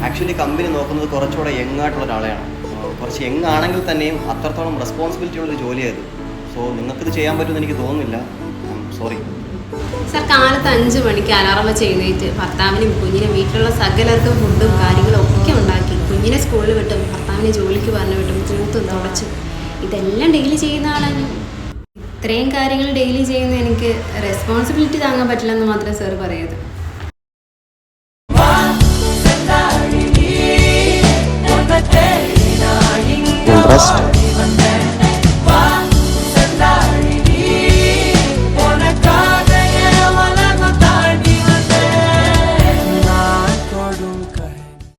Actually company നോക്കുന്നത് കുറച്ചുകൂടെ യങ്ങായിട്ടുള്ള ഒരാളെയാണ്. കുറച്ച് യങ് ആണെങ്കിൽ തന്നെയും അത്രത്തോളം റെസ്പോൺസിബിലിറ്റി ഉള്ളൊരു ജോലിയായത്. സോ നിങ്ങൾക്കിത് ചെയ്യാൻ പറ്റുമെന്ന് എനിക്ക് തോന്നുന്നില്ല. Sorry sir. കാലത്ത് 5 മണിക്ക് അലാറം വെച്ച് എഴുന്നേറ്റ് ഭർത്താവിനും കുഞ്ഞിനും വീട്ടിലുള്ള സകലർക്കും ഫുഡും കാര്യങ്ങളും ഒക്കെ ഉണ്ടാക്കി, കുഞ്ഞിനെ സ്കൂളിൽ വിട്ടും ഭർത്താവിനെ ജോലിക്ക് പറഞ്ഞു വിട്ടും തൂത്തും തുടച്ചും ഇതെല്ലാം ഡെയിലി ചെയ്യുന്ന ആളാണ്. ഇത്രയും കാര്യങ്ങൾ ഡെയിലി ചെയ്യുന്ന എനിക്ക് റെസ്പോൺസിബിലിറ്റി താങ്ങാൻ പറ്റില്ലെന്ന് മാത്രമേ സാർ പറയത്. Interest